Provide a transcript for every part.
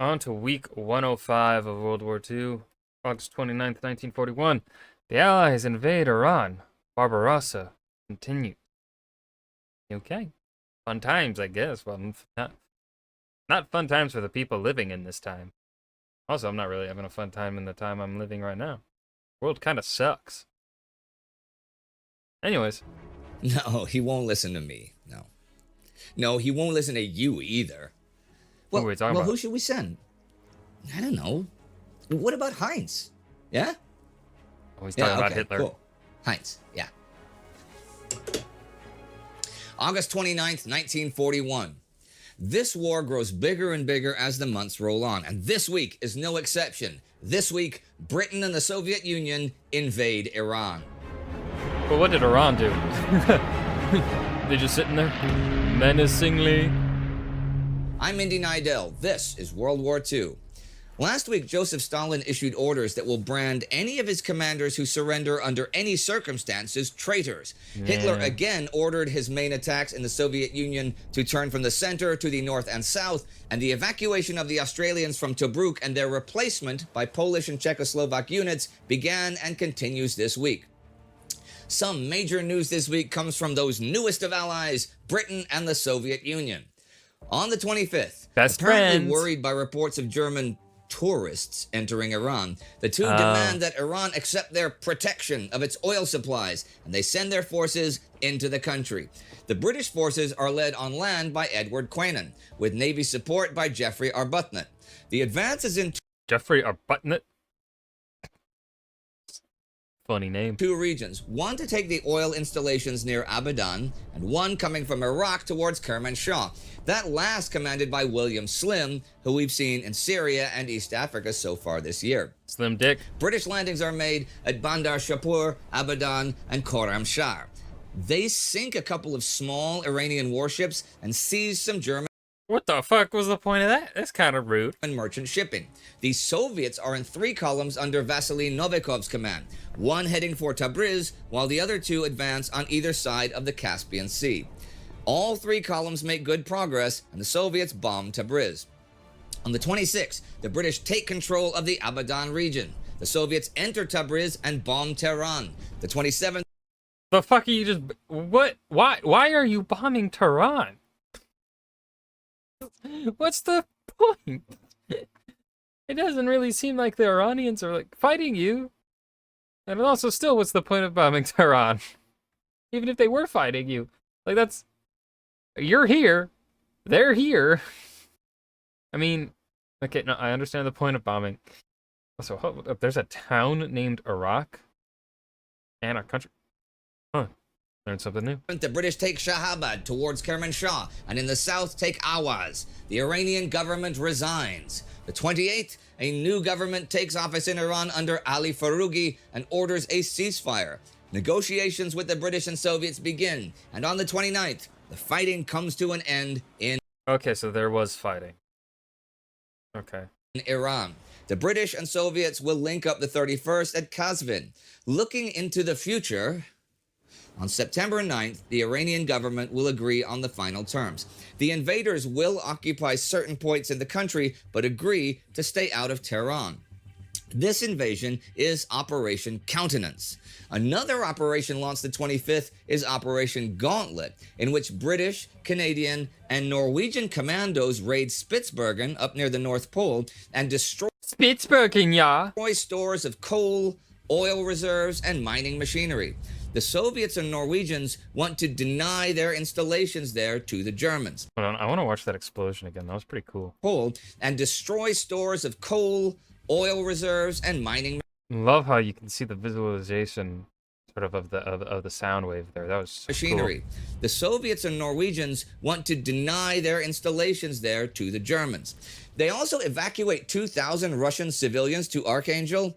On to week 105 of World War II, August 29th, 1941. The Allies invade Iran. Barbarossa continues. Okay. Fun times, I guess. Well, not fun times for the people living in this time. Also, I'm not really having a fun time in the time I'm living right now. World kind of sucks. Anyways. No, he won't listen to me. No. No, he won't listen to you either. What are we talking about? Who should we send? I don't know. What about Heinz? Yeah? Oh, he's talking about Hitler. Cool. Heinz, yeah. August 29th, 1941. This war grows bigger and bigger as the months roll on, and this week is no exception. This week, Britain and the Soviet Union invade Iran. But what did Iran do? They just sitting there menacingly. I'm Indy Nidell. This is World War II. Last week, Joseph Stalin issued orders that will brand any of his commanders who surrender under any circumstances traitors. Yeah. Hitler again ordered his main attacks in the Soviet Union to turn from the center to the north and south, and the evacuation of the Australians from Tobruk and their replacement by Polish and Czechoslovak units began and continues this week. Some major news this week comes from those newest of allies, Britain and the Soviet Union. On the 25th, apparently worried by reports of German tourists entering Iran, the two demand that Iran accept their protection of its oil supplies, and they send their forces into the country. The British forces are led on land by Edward Quainon, with Navy support by Geoffrey Arbuthnot. The advance is in Geoffrey Arbuthnot? Funny name. Two regions, one to take the oil installations near Abadan, and one coming from Iraq towards Kermanshah. That last commanded by William Slim, who we've seen in Syria and East Africa so far this year. Slim Dick. British landings are made at Bandar Shapur, Abadan, and Khorramshahr. They sink a couple of small Iranian warships and seize some German. What the fuck was the point of that? That's kind of rude. Merchant shipping. The Soviets are in three columns under Vasily Novikov's command, one heading for Tabriz, while the other two advance on either side of the Caspian Sea. All three columns make good progress, and the Soviets bomb Tabriz. On the 26th, the British take control of the Abadan region. The Soviets enter Tabriz and bomb Tehran. The 27th... The fuck are you just... What? Why are you bombing Tehran? What's the point? It doesn't really seem like the Iranians are like fighting you. And also still, what's the point of bombing Tehran? Even if they were fighting you. Like that's... You're here. They're here. I mean... Okay, no, I understand the point of bombing. Also, there's a town named Iraq? And a country... Huh. Learned something new. The British take Shahabad towards Kermanshah, and in the south take Awaz. The Iranian government resigns. The 28th, a new government takes office in Iran under Ali Farougi and orders a ceasefire. Negotiations with the British and Soviets begin, and on the 29th, the fighting comes to an end in... Okay, so there was fighting. Okay. In Iran. The British and Soviets will link up the 31st at Kazvin. Looking into the future... On September 9th, the Iranian government will agree on the final terms. The invaders will occupy certain points in the country, but agree to stay out of Tehran. This invasion is Operation Countenance. Another operation launched the 25th is Operation Gauntlet, in which British, Canadian, and Norwegian commandos raid Spitsbergen up near the North Pole and destroy stores of coal, oil reserves, and mining machinery. The Soviets and Norwegians want to deny their installations there to the Germans. Hold on, I want to watch that explosion again. That was pretty cool. And destroy stores of coal, oil reserves, and mining. Love how you can see the visualization sort of the sound wave there. That was machinery. Cool. The Soviets and Norwegians want to deny their installations there to the Germans. They also evacuate 2,000 Russian civilians to Archangel.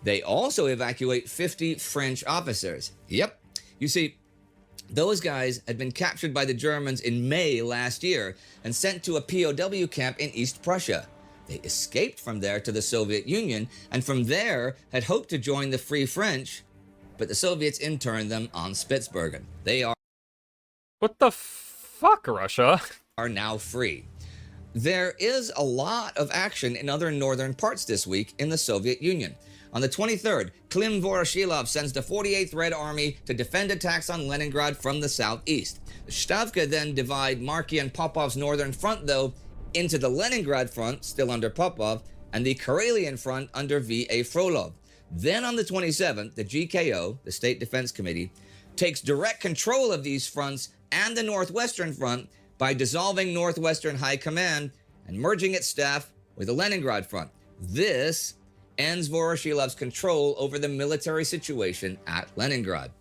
They also evacuate 50 French officers. Yep. You see, those guys had been captured by the Germans in May last year and sent to a POW camp in East Prussia. They escaped from there to the Soviet Union, and from there had hoped to join the Free French, but the Soviets interned them on Spitsbergen. They are... What the fuck, Russia? ...are now free. There is a lot of action in other northern parts this week in the Soviet Union. On the 23rd, Klim Voroshilov sends the 48th Red Army to defend attacks on Leningrad from the southeast. The Stavka then divide Marky and Popov's northern front, though, into the Leningrad front, still under Popov, and the Karelian front under V.A. Frolov. Then on the 27th, the GKO, the State Defense Committee, takes direct control of these fronts and the Northwestern Front by dissolving Northwestern High Command and merging its staff with the Leningrad Front. This ends Voroshilov's control over the military situation at Leningrad.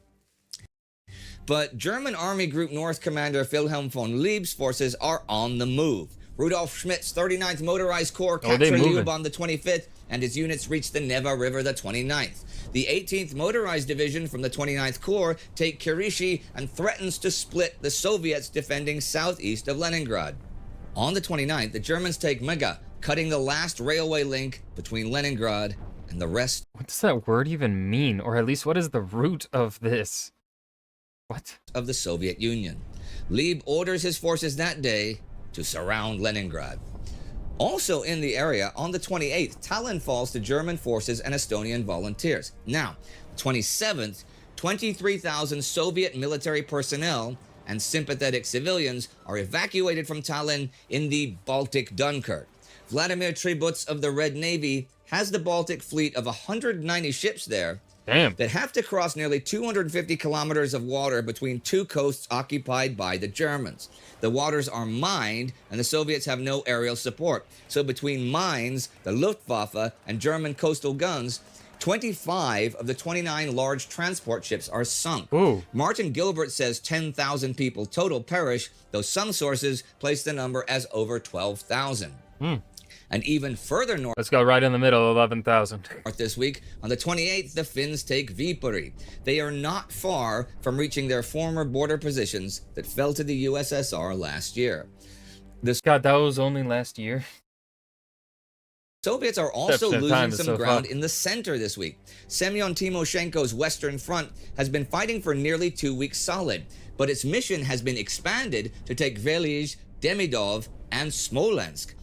But German Army Group North Commander Wilhelm von Lieb's forces are on the move. Rudolf Schmidt's 39th Motorized Corps captured Lyub on the 25th, and his units reached the Neva River the 29th. The 18th Motorized Division from the 29th Corps take Kirishi and threatens to split the Soviets defending southeast of Leningrad. On the 29th, the Germans take Mega, cutting the last railway link between Leningrad and the rest. What does that word even mean? Or at least what is the root of this? What? Of the Soviet Union. Lieb orders his forces that day to surround Leningrad. Also in the area, on the 28th, Tallinn falls to German forces and Estonian volunteers. Now, 27th, 23,000 Soviet military personnel and sympathetic civilians are evacuated from Tallinn in the Baltic Dunkirk. Vladimir Tributs of the Red Navy has the Baltic fleet of 190 ships there. Damn. That have to cross nearly 250 kilometers of water between two coasts occupied by the Germans. The waters are mined, and the Soviets have no aerial support. So between mines, the Luftwaffe, and German coastal guns, 25 of the 29 large transport ships are sunk. Ooh. Martin Gilbert says 10,000 people total perish, though some sources place the number as over 12,000. And even further north. Let's go right in the middle, 11,000. This week, on the 28th, the Finns take Viipuri. They are not far from reaching their former border positions that fell to the USSR last year. God, that was only last year. Soviets are also losing some ground in the center this week. Semyon Timoshenko's Western Front has been fighting for nearly 2 weeks solid, but its mission has been expanded to take Velizh, Demidov, and Smolensk.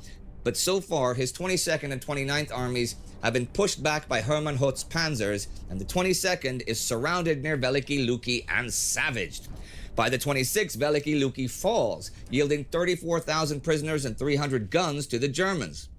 But so far, his 22nd and 29th armies have been pushed back by Hermann Hoth's panzers, and the 22nd is surrounded near Veliki Luki and savaged. By the 26th, Veliki Luki falls, yielding 34,000 prisoners and 300 guns to the Germans.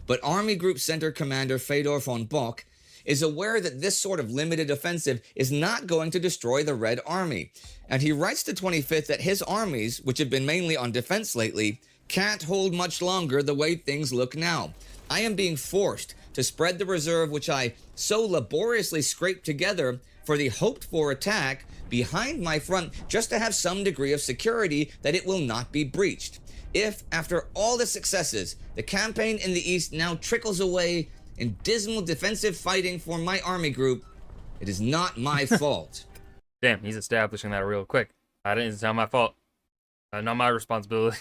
But Army Group Center Commander Fedor von Bock is aware that this sort of limited offensive is not going to destroy the Red Army, and he writes the 25th that his armies, which have been mainly on defense lately, can't hold much longer the way things look now. I am being forced to spread the reserve which I so laboriously scraped together for the hoped-for attack behind my front just to have some degree of security that it will not be breached. If, after all the successes, the campaign in the East now trickles away in dismal defensive fighting for my army group, it is not my fault. Damn, he's establishing that real quick. It's not my fault. Not my responsibility.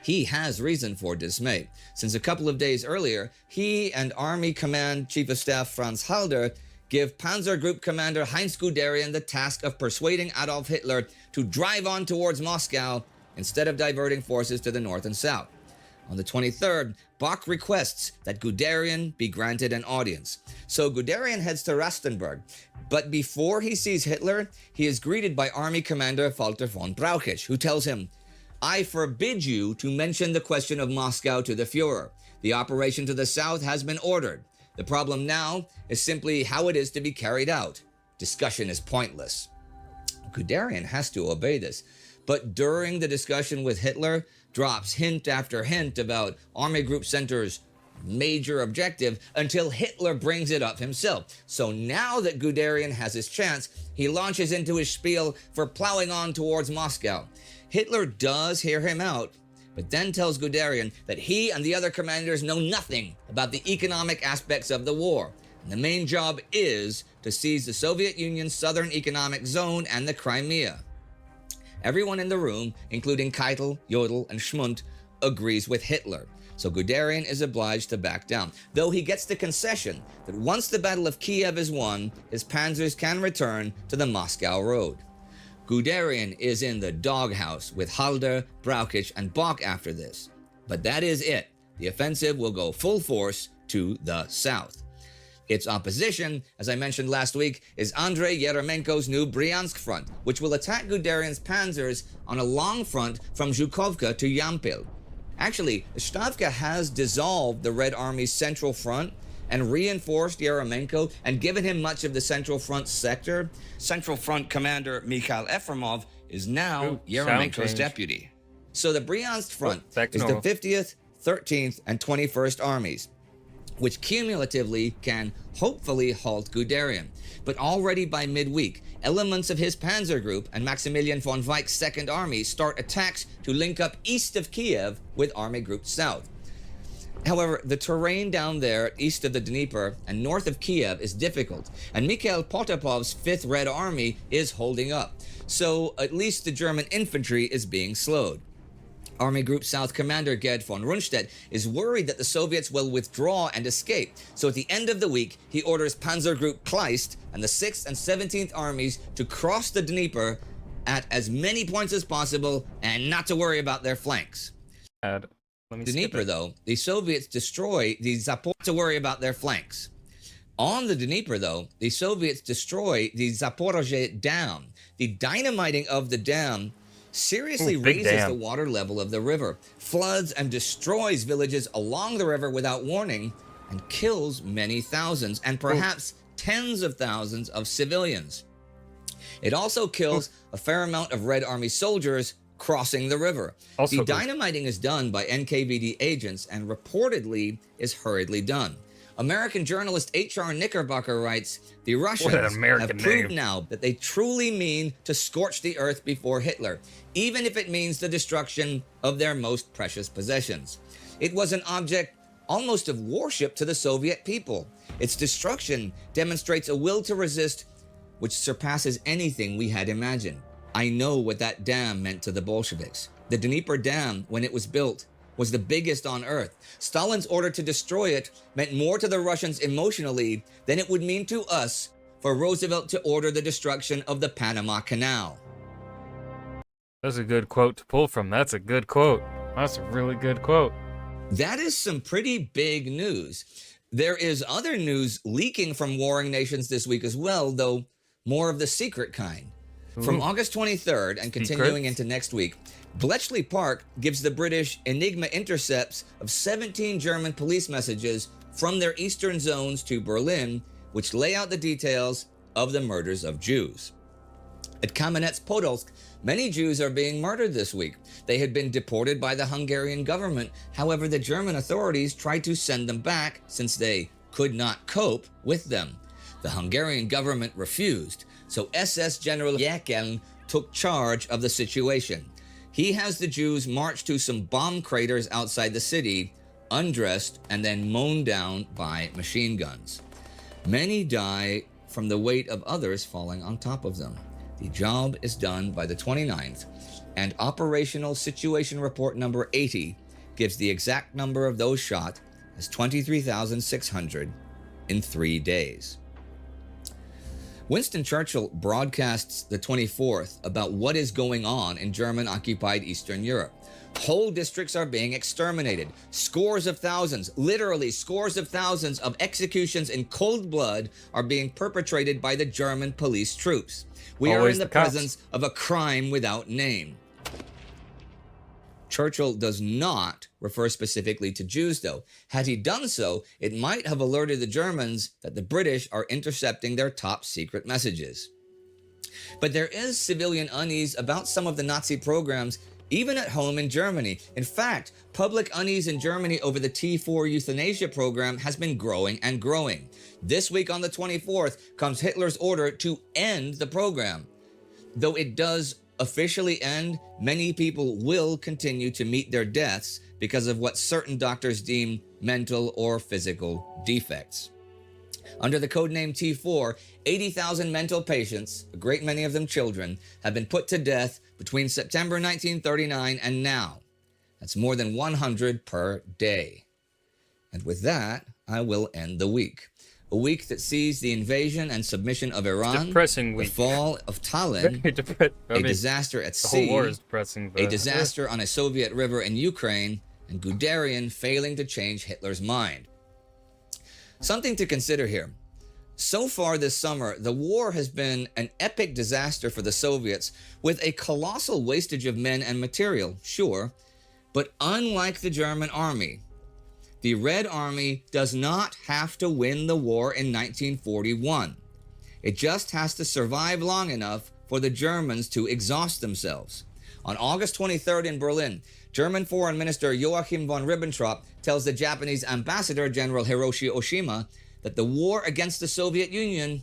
He has reason for dismay, since a couple of days earlier, he and Army Command Chief of Staff Franz Halder give Panzer Group Commander Heinz Guderian the task of persuading Adolf Hitler to drive on towards Moscow instead of diverting forces to the north and south. On the 23rd, Bock requests that Guderian be granted an audience. So Guderian heads to Rastenburg, but before he sees Hitler, he is greeted by Army Commander Walter von Brauchitsch, who tells him, "I forbid you to mention the question of Moscow to the Fuhrer. The operation to the south has been ordered. The problem now is simply how it is to be carried out. Discussion is pointless." Guderian has to obey this, but during the discussion with Hitler, drops hint after hint about Army Group Center's major objective until Hitler brings it up himself. So now that Guderian has his chance, he launches into his spiel for plowing on towards Moscow. Hitler does hear him out, but then tells Guderian that he and the other commanders know nothing about the economic aspects of the war, and the main job is to seize the Soviet Union's southern economic zone and the Crimea. Everyone in the room, including Keitel, Jodl, and Schmundt, agrees with Hitler, so Guderian is obliged to back down, though he gets the concession that once the Battle of Kiev is won, his panzers can return to the Moscow road. Guderian is in the doghouse with Halder, Brauchitsch, and Bock after this. But that is it. The offensive will go full force to the south. Its opposition, as I mentioned last week, is Andrei Yeremenko's new Bryansk front, which will attack Guderian's panzers on a long front from Zhukovka to Yampil. Actually, Stavka has dissolved the Red Army's Central Front and reinforced Yeremenko and given him much of the Central Front sector. Central Front commander Mikhail Efremov is now Yeremenko's deputy. So the Bryansk Front is the 50th, 13th, and 21st Armies, which cumulatively can hopefully halt Guderian. But already by midweek, elements of his panzer group and Maximilian von Weich's Second Army start attacks to link up east of Kiev with Army Group South. However, the terrain down there east of the Dnieper and north of Kiev is difficult, and Mikhail Potapov's 5th Red Army is holding up, so at least the German infantry is being slowed. Army Group South commander Gerd von Rundstedt is worried that the Soviets will withdraw and escape, so at the end of the week he orders Panzer Group Kleist and the 6th and 17th Armies to cross the Dnieper at as many points as possible and not to worry about their flanks. Dnieper, though, the Soviets destroy the Zaporozhye On the Dnieper, though, the Soviets destroy the Zaporozhye Dam. The dynamiting of the dam seriously raises the water level of the river, floods and destroys villages along the river without warning, and kills many thousands and perhaps tens of thousands of civilians. It also kills a fair amount of Red Army soldiers crossing the river. The dynamiting is done by NKVD agents and reportedly is hurriedly done. American journalist H.R. Knickerbocker writes, "The Russians have proved now that they truly mean to scorch the earth before Hitler, even if it means the destruction of their most precious possessions. It was an object almost of worship to the Soviet people. Its destruction demonstrates a will to resist which surpasses anything we had imagined. I know what that dam meant to the Bolsheviks. The Dnieper Dam, when it was built, was the biggest on earth. Stalin's order to destroy it meant more to the Russians emotionally than it would mean to us for Roosevelt to order the destruction of the Panama Canal." That's a good quote to pull from. That's a good quote. That's a really good quote. That is some pretty big news. There is other news leaking from warring nations this week as well, though more of the secret kind. From August 23rd and continuing into next week, Bletchley Park gives the British Enigma intercepts of 17 German police messages from their eastern zones to Berlin, which lay out the details of the murders of Jews. At Kamenets-Podolsk, many Jews are being murdered this week. They had been deported by the Hungarian government. However, the German authorities tried to send them back since they could not cope with them. The Hungarian government refused, so SS General Jekyll took charge of the situation. He has the Jews march to some bomb craters outside the city, undressed and then mown down by machine guns. Many die from the weight of others falling on top of them. The job is done by the 29th, and Operational Situation Report number 80 gives the exact number of those shot as 23,600 in 3 days. Winston Churchill broadcasts the 24th about what is going on in German-occupied Eastern Europe. Whole districts are being exterminated. Scores of thousands, literally scores of thousands of executions in cold blood are being perpetrated by the German police troops. We are in the presence of a crime without name. Churchill does not refer specifically to Jews, though. Had he done so, it might have alerted the Germans that the British are intercepting their top secret messages. But there is civilian unease about some of the Nazi programs, even at home in Germany. In fact, public unease in Germany over the T4 euthanasia program has been growing and growing. This week on the 24th comes Hitler's order to end the program. Though it does officially end, many people will continue to meet their deaths because of what certain doctors deem mental or physical defects. Under the codename T4, 80,000 mental patients, a great many of them children, have been put to death between September 1939 and now. That's more than 100 per day. And with that, I will end the week. a week that sees the invasion and submission of Iran, Depressing the week. fall of Tallinn, Very depressing. a disaster at the whole war sea, is depressing. a But, disaster on a Soviet river in Ukraine, and Guderian failing to change Hitler's mind. Something to consider here. So far this summer, the war has been an epic disaster for the Soviets with a colossal wastage of men and material, sure, but unlike the German army, the Red Army does not have to win the war in 1941. It just has to survive long enough for the Germans to exhaust themselves. On August 23rd in Berlin, German Foreign Minister Joachim von Ribbentrop tells the Japanese Ambassador General Hiroshi Oshima that the war against the Soviet Union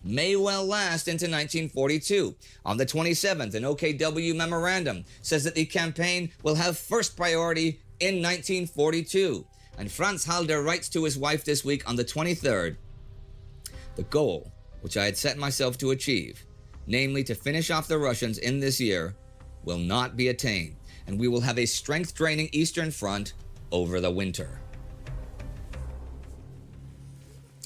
may well last into 1942. On the 27th, an OKW memorandum says that the campaign will have first priority in 1942. And Franz Halder writes to his wife this week on the 23rd, the goal, which I had set myself to achieve, namely to finish off the Russians in this year, will not be attained, and we will have a strength-draining Eastern Front over the winter.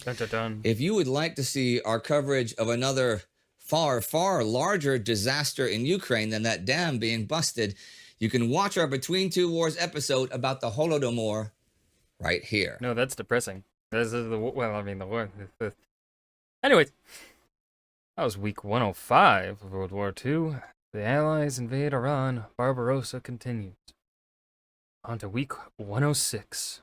dun, dun, dun. If you would like to see our coverage of another far, far larger disaster in Ukraine than that dam being busted, you can watch our Between Two Wars episode about the Holodomor right here. No, that's depressing. This is the war. Anyways, that was week 105 of World War II. The Allies invade Iran. Barbarossa continues. On to week 106.